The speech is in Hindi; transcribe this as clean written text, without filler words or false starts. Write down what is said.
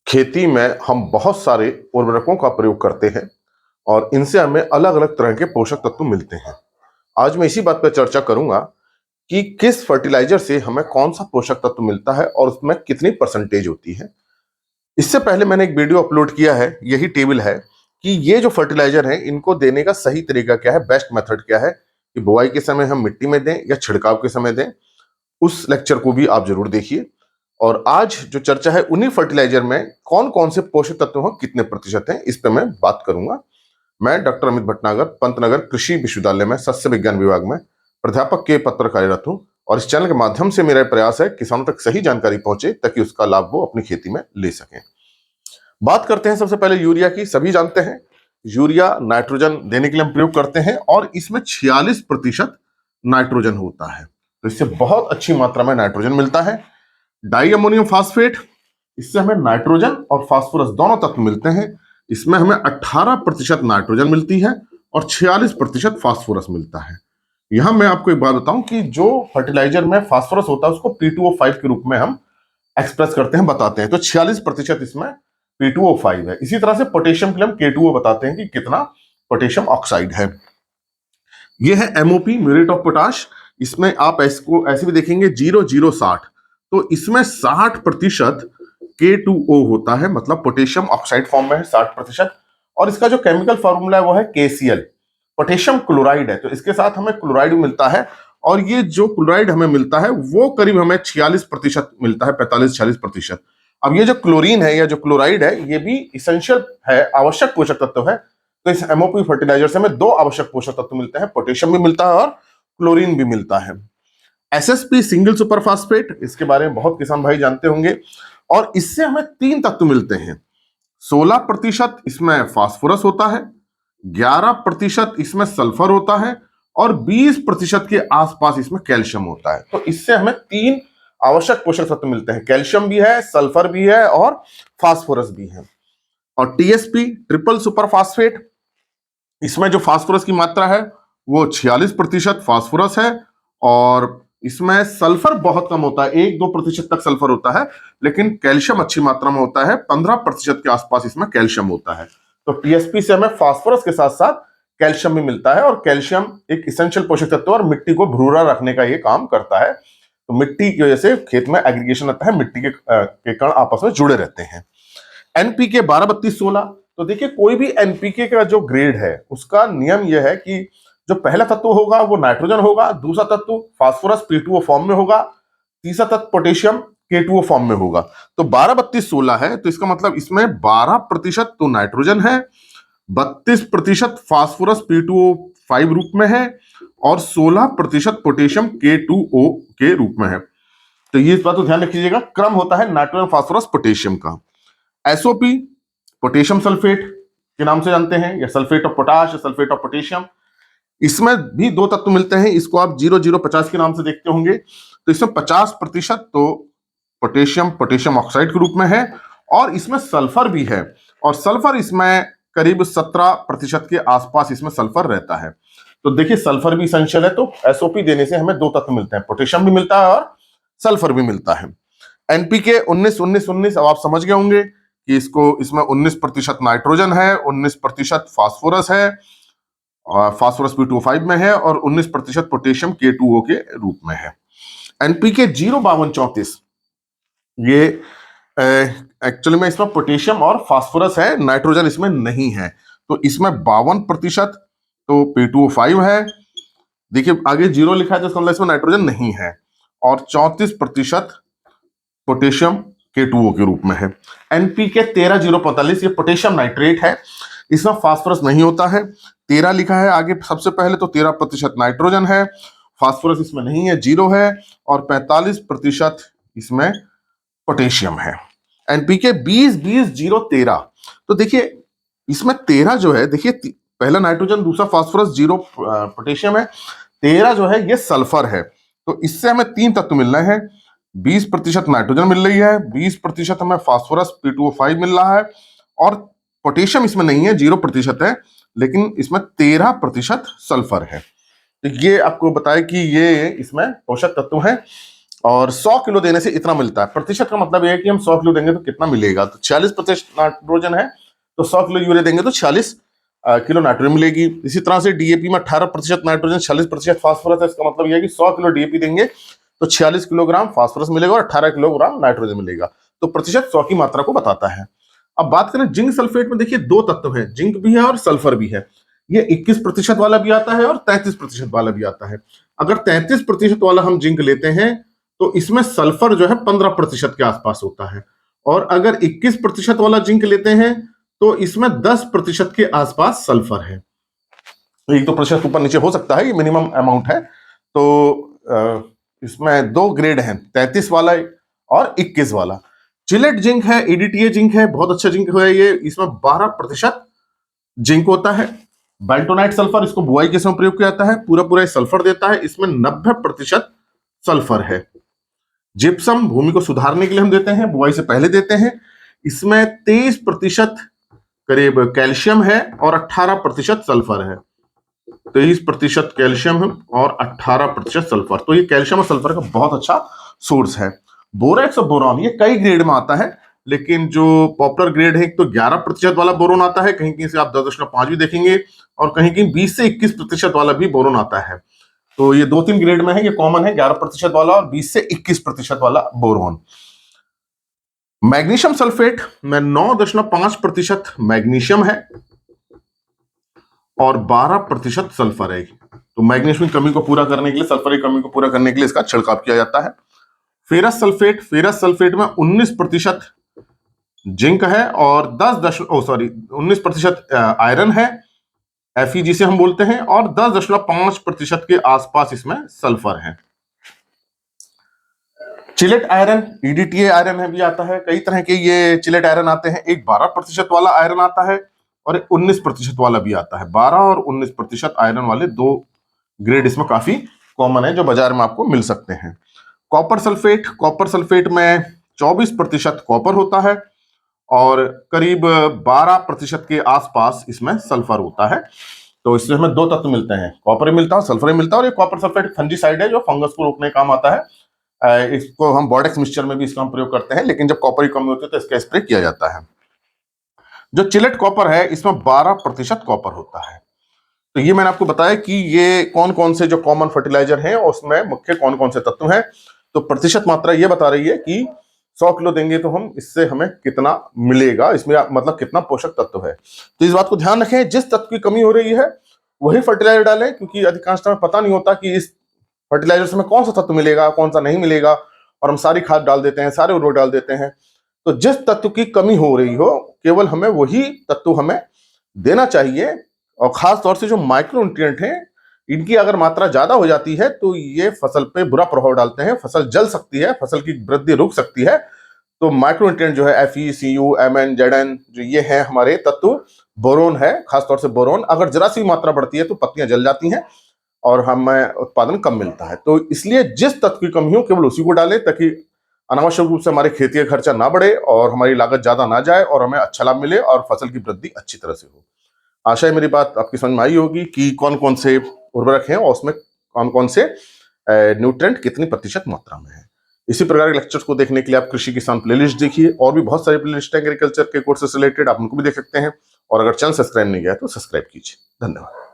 खेती में हम बहुत सारे उर्वरकों का प्रयोग करते हैं और इनसे हमें अलग अलग तरह के पोषक तत्व मिलते हैं। आज मैं इसी बात पर चर्चा करूंगा कि किस फर्टिलाइजर से हमें कौन सा पोषक तत्व मिलता है और उसमें कितनी परसेंटेज होती है। इससे पहले मैंने एक वीडियो अपलोड किया है, यही टेबल है कि ये जो फर्टिलाइजर है इनको देने का सही तरीका क्या है, बेस्ट मेथड क्या है कि बुआई के समय हम मिट्टी में दें या छिड़काव के समय दें। उस लेक्चर को भी आप जरूर देखिए। और आज जो चर्चा है उन्हीं फर्टिलाइजर में कौन कौन से पोषक तत्व हैं, कितने प्रतिशत हैं, इस पे मैं बात करूंगा। मैं डॉक्टर अमित भटनागर पंतनगर कृषि विश्वविद्यालय में सस्य विज्ञान विभाग में प्राध्यापक के पद पर कार्यरत हूं और इस चैनल के माध्यम से मेरा प्रयास है किसानों तक सही जानकारी पहुंचे ताकि उसका लाभ वो अपनी खेती में ले सकें। बात करते हैं सबसे पहले यूरिया की। सभी जानते हैं यूरिया नाइट्रोजन देने के लिए हम प्रयोग करते हैं और इसमें 46% नाइट्रोजन होता है, तो इससे बहुत अच्छी मात्रा में नाइट्रोजन मिलता है। डाई अमोनियम फास्फेट, इससे हमें नाइट्रोजन और फास्फोरस दोनों तत्व मिलते हैं। इसमें हमें 18% नाइट्रोजन मिलती है और 46% फास्फोरस मिलता है। यहां मैं आपको एक बात बताऊं कि जो फर्टिलाइजर में फास्फोरस होता है उसको P2O5 के रूप में हम एक्सप्रेस करते हैं, बताते हैं, तो 46% इसमें P2O5 है। इसी तरह से पोटेशियम के लिए हम K2O बताते हैं कि कितना पोटेशियम ऑक्साइड है। यह है MOP, म्यूरेट ऑफ पोटाश। इसमें आप इसको ऐसे भी देखेंगे 0060, तो इसमें 60% K2O होता है, मतलब पोटेशियम ऑक्साइड फॉर्म में है 60%। और इसका जो केमिकल फॉर्मूला है वो है KCl, पोटेशियम क्लोराइड है, तो इसके साथ हमें क्लोराइड मिलता है। और ये जो क्लोराइड हमें मिलता है वो करीब हमें 46% मिलता है, 45-46%। अब ये जो क्लोरीन है या जो क्लोराइड है ये भी इसेंशियल है, आवश्यक पोषक तत्व है। तो इस MOP फर्टिलाइजर से हमें 2 आवश्यक पोषक तत्व मिलते हैं, पोटेशियम भी मिलता है और क्लोरीन भी मिलता है। SSP सिंगल सुपर फास्फेट, इसके बारे में बहुत किसान भाई जानते होंगे। और इससे हमें 3 तत्व मिलते हैं। 16% इसमें फास्फोरस होता है, 11% इसमें सल्फर होता है और 20% के आसपास इसमें कैल्शियम होता है। तो इससे हमें 3 आवश्यक पोषक तत्व मिलते हैं, कैल्शियम भी है, सल्फर भी है और फास्फोरस भी है। और TSP ट्रिपल सुपर फास्फेट, इसमें जो फास्फोरस की मात्रा है वो 46% फास्फोरस है और इसमें सल्फर बहुत कम होता है, 1-2% तक सल्फर होता है, लेकिन कैल्शियम अच्छी मात्रा में होता है, 15% के आसपास इसमें कैल्शियम होता है। तो TSP से हमें फास्फोरस के साथ साथ कैल्शियम भी मिलता है और कैल्शियम एक इसेंशियल पोषक तत्व और मिट्टी को भूरा रखने का ये काम करता है। तो मिट्टी की वजह से खेत में एग्रीगेशन रहता है, मिट्टी के कण आपस में जुड़े रहते हैं। NPK 12-32-16, तो देखिए कोई भी NPK का जो ग्रेड है उसका नियम यह है कि जो पहला तत्व होगा वो नाइट्रोजन होगा, दूसरा तत्व फास्फोरस P2O फॉर्म में होगा, तीसरा तत्व पोटेशियम K2O फॉर्म में होगा। तो 12-32-16 है, तो इसका मतलब इसमें 12% तो नाइट्रोजन है, 32% फास्फोरस P2O5 रूप में है और 16% पोटेशियम K2O के रूप में है। तो ये इस बात को ध्यान रखिएगा, क्रम होता है नाइट्रोजन, फास्फोरस, पोटेशियम का। SOP पोटेशियम सल्फेट के नाम से जानते हैं, या sulphate of potash, sulphate of potassium. इसमें भी 2 तत्व मिलते हैं, इसको आप 0050 के नाम से देखते होंगे। तो इसमें 50% तो पोटेशियम ऑक्साइड के रूप में है और इसमें सल्फर भी है, और सल्फर इसमें करीब 17% के आसपास इसमें सल्फर रहता है। तो देखिए सल्फर भी इसेंशियल है, तो SOP देने से हमें 2 तत्व मिलते हैं, पोटेशियम भी मिलता है और सल्फर भी मिलता है। NPK 19-19-19, अब आप समझ गए होंगे कि इसमें 19% नाइट्रोजन है, 19% फास्फोरस है, फास्फोरस P2O5 में है और 19% पोटेशियम K2O के रूप में है। NPK 052-34, ये एक्चुअली में इसमें पोटेशियम और फास्फोरस है, नाइट्रोजन इसमें नहीं है। तो इसमें 52% तो P2O5 है, देखिए आगे 0 लिखा है तो इसका मतलब इसमें नाइट्रोजन नहीं है, और 34% पोटेशियम K2O के रूप में है। NPK 13-045, ये पोटेशियम नाइट्रेट है, इसमें फास्फोरस नहीं होता है, 13 लिखा है आगे सबसे पहले, तो 13% नाइट्रोजन है, फास्फोरस इसमें नहीं है, 0 है, और 45% इसमें पोटेशियम है। NPK 20-20-0-13, तो देखिए इसमें 13 जो है, देखिए पहला नाइट्रोजन, दूसरा फास्फोरस, 0 पोटेशियम है, 13 जो है ये सल्फर है। तो इससे हमें 3 तत्व मिल रहे हैं, 20% नाइट्रोजन मिल रही है, 20% हमें फास्फोरस P2O5 मिल रहा है, और पोटेशियम इसमें नहीं है, 0% है, लेकिन इसमें 13% सल्फर है। तो ये आपको बताया कि ये इसमें पोषक तत्व हैं। और 100 किलो देने से इतना मिलता है। प्रतिशत का मतलब यह है कि हम 100 किलो देंगे तो कितना मिलेगा, तो 46% नाइट्रोजन है, तो 100 किलो यूरिया देंगे तो 46 किलो नाइट्रोजन मिलेगी। इसी तरह से डीएपी में 18% नाइट्रोजन 46% फास्फोरस है, इसका मतलब यह है कि 100 किलो डीएपी देंगे तो 46 किलोग्राम फास्फोरस मिलेगा और 18 किलोग्राम नाइट्रोजन मिलेगा। तो प्रतिशत 100 की मात्रा को बताता है। अब बात करें जिंक सल्फेट में, देखिए दो तत्व हैं, जिंक भी है और सल्फर भी है। ये 21% वाला भी आता है और 33% वाला भी आता है। अगर 33% वाला हम जिंक लेते हैं तो इसमें सल्फर जो है 15% के आसपास होता है, और अगर 21% वाला जिंक लेते हैं तो इसमें 10% के आसपास सल्फर है। एक तो प्रतिशत ऊपर नीचे हो सकता है, ये मिनिमम अमाउंट है। तो इसमें दो ग्रेड हैं, 33 वाला और 21 वाला। चिलेट जिंक है, एडीटीए जिंक है, बहुत अच्छा जिंक है ये, इसमें 12% जिंक होता है। बेल्टोनाइट सल्फर, इसको बुआई के समय प्रयोग किया जाता है, पूरा पूरा सल्फर देता है, इसमें 90% सल्फर है। जिप्सम भूमि को सुधारने के लिए हम देते हैं, बुआई से पहले देते हैं, इसमें 23% करीब कैल्शियम है और 18% सल्फर है। 23% कैल्शियम है और 18% सल्फर, तो ये कैल्शियम और सल्फर का बहुत अच्छा सोर्स है। बोरेक्स और बोरॉन ये कई ग्रेड में आता है, लेकिन जो पॉपुलर ग्रेड है, एक तो 11% वाला बोरोन आता है, कहीं कहीं से आप 10.5 भी देखेंगे, और कहीं कहीं 20 से 21% वाला भी बोरोन आता है। तो ये 2-3 ग्रेड में है, ये कॉमन है, 11% वाला और 20 से 21% वाला बोरोन। मैग्नीशियम सल्फेट में 9.5% मैग्नीशियम है और 12% सल्फर है। तो मैग्नीशियम की कमी को पूरा करने के लिए, सल्फर की कमी को पूरा करने के लिए इसका छिड़काव किया जाता है। फेरस सल्फेट में 19% जिंक है और 19% आयरन है, Fe जिसे हम बोलते हैं, और 10.5% के आसपास इसमें सल्फर है। चिलेट आयरन, ईडीटीए आयरन है भी आता है, कई तरह के ये चिलेट आयरन आते हैं। एक 12% वाला आयरन आता है और एक 19% वाला भी आता है। 12 और 19% आयरन वाले दो ग्रेड इसमें काफी कॉमन है, जो बाजार में आपको मिल सकते हैं। कॉपर सल्फेट में 24% कॉपर होता है और करीब 12% के आसपास इसमें सल्फर होता है। तो इससे हमें दो तत्व मिलते हैं, कॉपर मिलता है और सल्फर मिलता है। और ये कॉपर सल्फेट फंजीसाइड है जो फंगस को रोकने का काम आता है। इसको हम बॉडेक्स मिक्सचर में भी इसका हम प्रयोग करते हैं, लेकिन जब कॉपर की कमी होती है तो इसका स्प्रे किया जाता है। जो चिलेट कॉपर है इसमें 12% कॉपर होता है। तो ये मैंने आपको बताया कि ये कौन कौन से जो कॉमन फर्टिलाइजर हैं और उसमें मुख्य कौन कौन से तत्व हैं। तो प्रतिशत मात्रा ये बता रही है कि 100 किलो देंगे तो हम इससे हमें कितना मिलेगा, इसमें मतलब कितना पोषक तत्व है। तो इस बात को ध्यान रखें, जिस तत्व की कमी हो रही है वही फर्टिलाइजर डालें, क्योंकि अधिकांश समय पता नहीं होता कि इस फर्टिलाइजर से हमें कौन सा तत्व मिलेगा, कौन सा नहीं मिलेगा, और हम सारी खाद डाल देते हैं, सारे उर्वरक डाल देते हैं। तो जिस तत्व की कमी हो रही हो केवल हमें वही तत्व हमें देना चाहिए। और खास तौर से जो माइक्रो न्यूट्रिएंट हैं, इनकी अगर मात्रा ज्यादा हो जाती है तो ये फसल पे बुरा प्रभाव डालते हैं, फसल जल सकती है, फसल की वृद्धि रुक सकती है। तो माइक्रो न्यूट्रिएंट जो है Fe, Cu, Mn, Zn, जो ये है हमारे तत्व, बोरोन है, खासतौर से बोरोन, अगर जरा सी मात्रा बढ़ती है तो पत्तियां जल जाती हैं और हमें उत्पादन कम मिलता है। तो इसलिए जिस तत्व की कमी हो केवल उसी को डालें, ताकि अनावश्यक रूप से हमारे खेती का खर्चा ना बढ़े और हमारी लागत ज्यादा ना जाए और हमें अच्छा लाभ मिले और फसल की वृद्धि अच्छी तरह से हो। आशा है मेरी बात आपकी समझ में आई होगी कि कौन कौन से उर्वरक हैं और उसमें कौन कौन से न्यूट्रिएंट कितनी प्रतिशत मात्रा में है। इसी प्रकार के लेक्चर्स को देखने के लिए आप कृषि किसान प्लेलिस्ट देखिए, और भी बहुत सारे प्लेलिस्ट एग्रीकल्चर के कोर्सेस रिलेटेड, आप उनको भी देख सकते हैं। और अगर चैनल सब्सक्राइब नहीं किया तो सब्सक्राइब कीजिए। धन्यवाद।